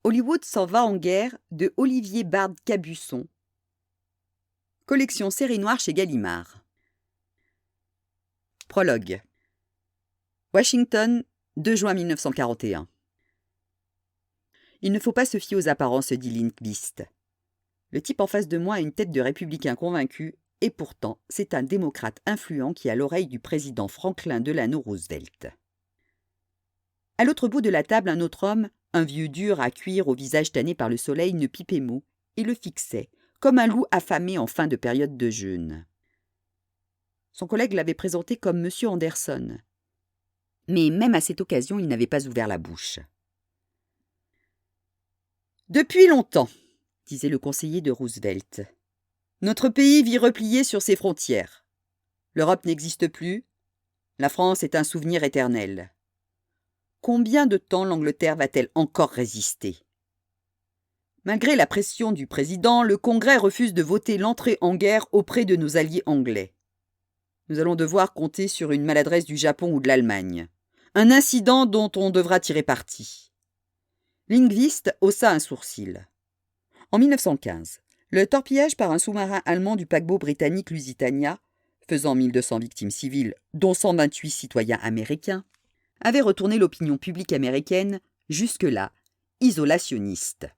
Hollywood s'en va en guerre de Olivier Bard Cabusson. Collection Série Noire chez Gallimard. Prologue. Washington, 2 juin 1941. Il ne faut pas se fier aux apparences, dit Lindqvist. Le type en face de moi a une tête de républicain convaincu, et pourtant, c'est un démocrate influent qui a l'oreille du président Franklin Delano Roosevelt. À l'autre bout de la table, un autre homme, un vieux dur à cuire au visage tanné par le soleil, ne pipait mot et le fixait, comme un loup affamé en fin de période de jeûne. Son collègue l'avait présenté comme Monsieur Anderson. Mais même à cette occasion, il n'avait pas ouvert la bouche. « Depuis longtemps, » disait le conseiller de Roosevelt, « notre pays vit replié sur ses frontières. L'Europe n'existe plus. La France est un souvenir éternel. Combien de temps l'Angleterre va-t-elle encore résister ? Malgré la pression du président, le Congrès refuse de voter l'entrée en guerre auprès de nos alliés anglais. Nous allons devoir compter sur une maladresse du Japon ou de l'Allemagne. Un incident dont on devra tirer parti. » Lindqvist haussa un sourcil. En 1915, le torpillage par un sous-marin allemand du paquebot britannique Lusitania, faisant 1200 victimes civiles, dont 128 citoyens américains, avait retourné l'opinion publique américaine, jusque-là, isolationniste.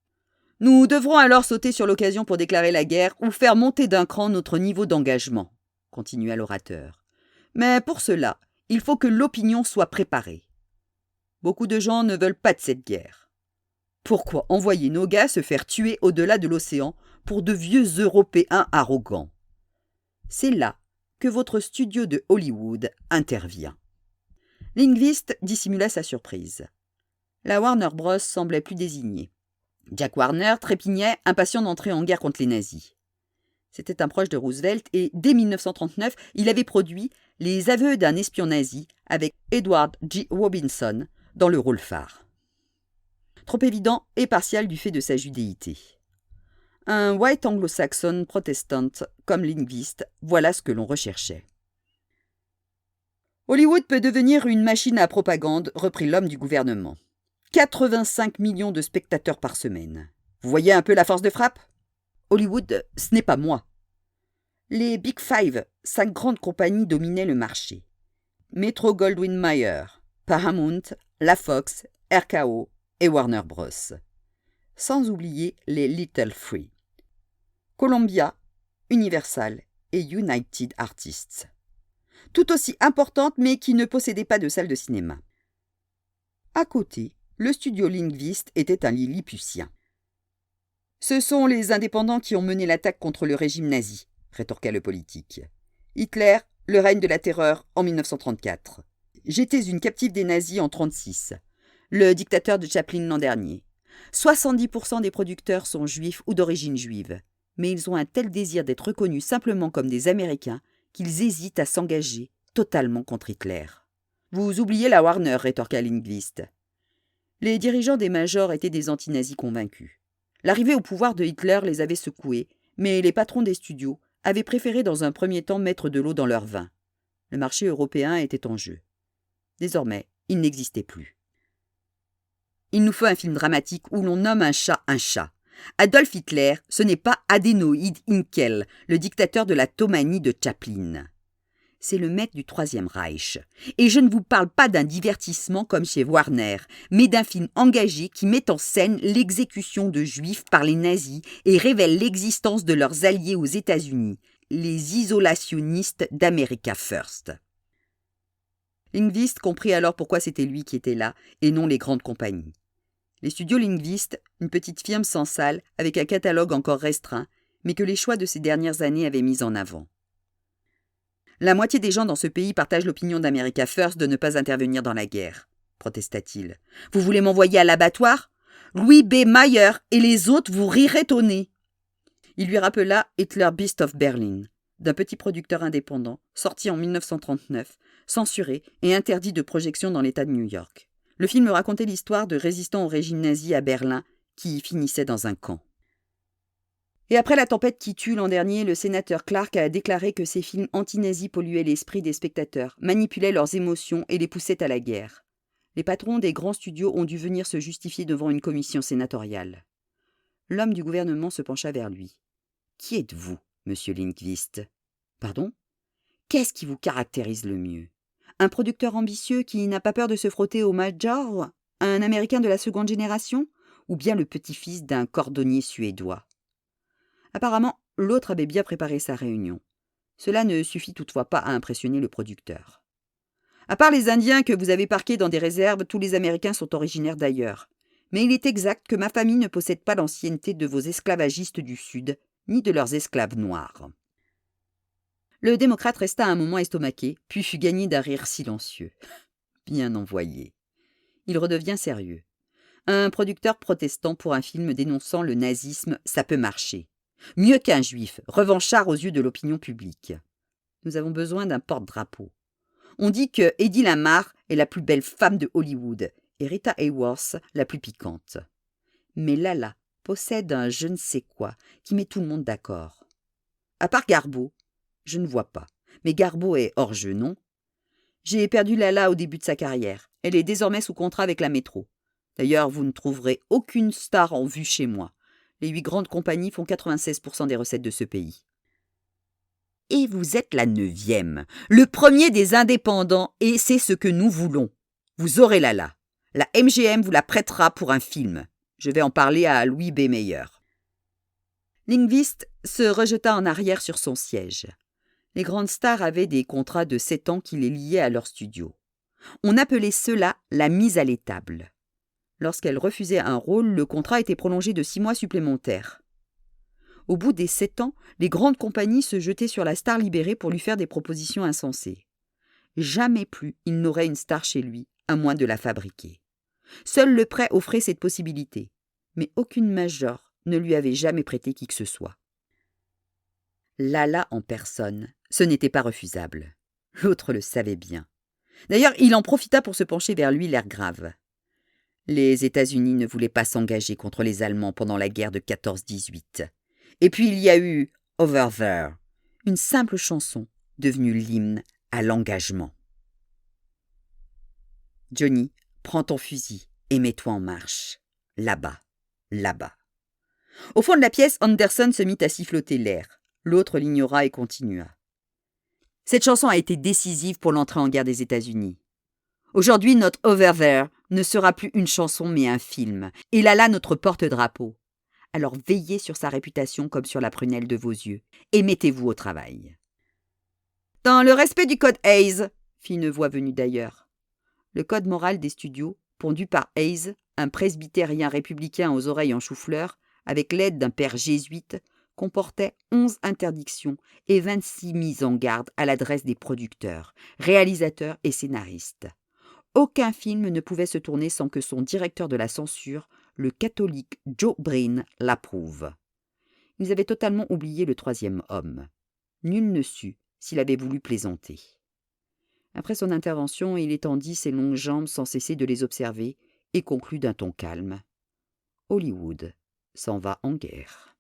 « Nous devrons alors sauter sur l'occasion pour déclarer la guerre ou faire monter d'un cran notre niveau d'engagement, » continua l'orateur. « Mais pour cela, il faut que l'opinion soit préparée. Beaucoup de gens ne veulent pas de cette guerre. Pourquoi envoyer nos gars se faire tuer au-delà de l'océan pour de vieux Européens arrogants ? C'est là que votre studio de Hollywood intervient. » Lindqvist dissimula sa surprise. La Warner Bros. Semblait plus désignée. Jack Warner trépignait, impatient d'entrer en guerre contre les nazis. C'était un proche de Roosevelt et, dès 1939, il avait produit Les aveux d'un espion nazi avec Edward G. Robinson dans le rôle phare. Trop évident et partial du fait de sa judéité. Un white anglo-saxon protestant comme Lindqvist, voilà ce que l'on recherchait. Hollywood peut devenir une machine à propagande, reprit l'homme du gouvernement. 85 millions de spectateurs par semaine. Vous voyez un peu la force de frappe ? Hollywood, ce n'est pas moi. Les Big Five, 5 grandes compagnies dominaient le marché. Metro-Goldwyn-Mayer, Paramount, la Fox, RKO et Warner Bros. Sans oublier les Little Three. Columbia, Universal et United Artists. Tout aussi importantes mais qui ne possédaient pas de salle de cinéma. À côté, le studio Lindqvist était un Lilliputien. Ce sont les indépendants qui ont mené l'attaque contre le régime nazi, rétorqua le politique. Hitler, le règne de la terreur en 1934. J'étais une captive des nazis en 1936, le dictateur de Chaplin l'an dernier. 70% des producteurs sont juifs ou d'origine juive, mais ils ont un tel désir d'être reconnus simplement comme des Américains qu'ils hésitent à s'engager totalement contre Hitler. Vous oubliez la Warner, rétorqua Lindqvist. Les dirigeants des majors étaient des anti-nazis convaincus. L'arrivée au pouvoir de Hitler les avait secoués, mais les patrons des studios avaient préféré dans un premier temps mettre de l'eau dans leur vin. Le marché européen était en jeu. Désormais, il n'existait plus. Il nous faut un film dramatique où l'on nomme un chat un chat. Adolf Hitler, ce n'est pas Adénoïde Hinkel, le dictateur de la Tomanie de Chaplin. C'est le maître du Troisième Reich. Et je ne vous parle pas d'un divertissement comme chez Warner, mais d'un film engagé qui met en scène l'exécution de juifs par les nazis et révèle l'existence de leurs alliés aux États-Unis, les isolationnistes d'America First. Lindqvist comprit alors pourquoi c'était lui qui était là, et non les grandes compagnies. Les studios Lindqvist, une petite firme sans salle, avec un catalogue encore restreint, mais que les choix de ces dernières années avaient mis en avant. La moitié des gens dans ce pays partagent l'opinion d'America First de ne pas intervenir dans la guerre, protesta-t-il. Vous voulez m'envoyer à l'abattoir ? Louis B. Mayer et les autres vous rirez au nez. Il lui rappela Hitler Beast of Berlin, d'un petit producteur indépendant, sorti en 1939, censuré et interdit de projection dans l'État de New York. Le film racontait l'histoire de résistants au régime nazi à Berlin qui finissaient dans un camp. Et après la tempête qui tue l'an dernier, le sénateur Clark a déclaré que ces films anti-nazis polluaient l'esprit des spectateurs, manipulaient leurs émotions et les poussaient à la guerre. Les patrons des grands studios ont dû venir se justifier devant une commission sénatoriale. L'homme du gouvernement se pencha vers lui. « Qui êtes-vous, monsieur Lindqvist ?»« Pardon ? Qu'est-ce qui vous caractérise le mieux ? Un producteur ambitieux qui n'a pas peur de se frotter au major ? Un Américain de la seconde génération ? Ou bien le petit-fils d'un cordonnier suédois ?» Apparemment, l'autre avait bien préparé sa réunion. Cela ne suffit toutefois pas à impressionner le producteur. « À part les Indiens que vous avez parqués dans des réserves, tous les Américains sont originaires d'ailleurs. Mais il est exact que ma famille ne possède pas l'ancienneté de vos esclavagistes du Sud, ni de leurs esclaves noirs. » Le démocrate resta un moment estomaqué, puis fut gagné d'un rire silencieux. Bien envoyé. Il redevient sérieux. Un producteur protestant pour un film dénonçant le nazisme, ça peut marcher. Mieux qu'un juif, revanchard aux yeux de l'opinion publique. Nous avons besoin d'un porte-drapeau. On dit que Hedy Lamarr est la plus belle femme de Hollywood et Rita Hayworth la plus piquante. Mais Lala possède un je ne sais quoi qui met tout le monde d'accord. À part Garbo, je ne vois pas. Mais Garbo est hors jeu, non ? J'ai perdu Lala au début de sa carrière. Elle est désormais sous contrat avec la Métro. D'ailleurs, vous ne trouverez aucune star en vue chez moi. Les 8 grandes compagnies font 96% des recettes de ce pays. Et vous êtes la 9e, le premier des indépendants, et c'est ce que nous voulons. Vous aurez Lala. La MGM vous la prêtera pour un film. Je vais en parler à Louis B. Mayer. Lindqvist se rejeta en arrière sur son siège. Les grandes stars avaient des contrats de 7 ans qui les liaient à leur studio. On appelait cela la mise à l'étable. Lorsqu'elle refusait un rôle, le contrat était prolongé de 6 mois supplémentaires. Au bout des 7 ans, les grandes compagnies se jetaient sur la star libérée pour lui faire des propositions insensées. Jamais plus il n'aurait une star chez lui, à moins de la fabriquer. Seul le prêt offrait cette possibilité, mais aucune major ne lui avait jamais prêté qui que ce soit. Lala en personne, ce n'était pas refusable. L'autre le savait bien. D'ailleurs, il en profita pour se pencher vers lui, l'air grave. Les États-Unis ne voulaient pas s'engager contre les Allemands pendant la guerre de 14-18. Et puis il y a eu Over There, une simple chanson devenue l'hymne à l'engagement. Johnny, prends ton fusil et mets-toi en marche. Là-bas, là-bas. Au fond de la pièce, Anderson se mit à siffloter l'air. L'autre l'ignora et continua. Cette chanson a été décisive pour l'entrée en guerre des États-Unis. Aujourd'hui, notre Over There ne sera plus une chanson mais un film. Et Lala, notre porte-drapeau. Alors veillez sur sa réputation comme sur la prunelle de vos yeux. Et mettez-vous au travail. Dans le respect du code Hayes, fit une voix venue d'ailleurs. Le code moral des studios, pondu par Hayes, un presbytérien républicain aux oreilles en chou-fleur, avec l'aide d'un père jésuite, comportait 11 interdictions et 26 mises en garde à l'adresse des producteurs, réalisateurs et scénaristes. Aucun film ne pouvait se tourner sans que son directeur de la censure, le catholique Joe Breen, l'approuve. Ils avaient totalement oublié le 3e homme. Nul ne sut s'il avait voulu plaisanter. Après son intervention, il étendit ses longues jambes sans cesser de les observer et conclut d'un ton calme. Hollywood s'en va en guerre.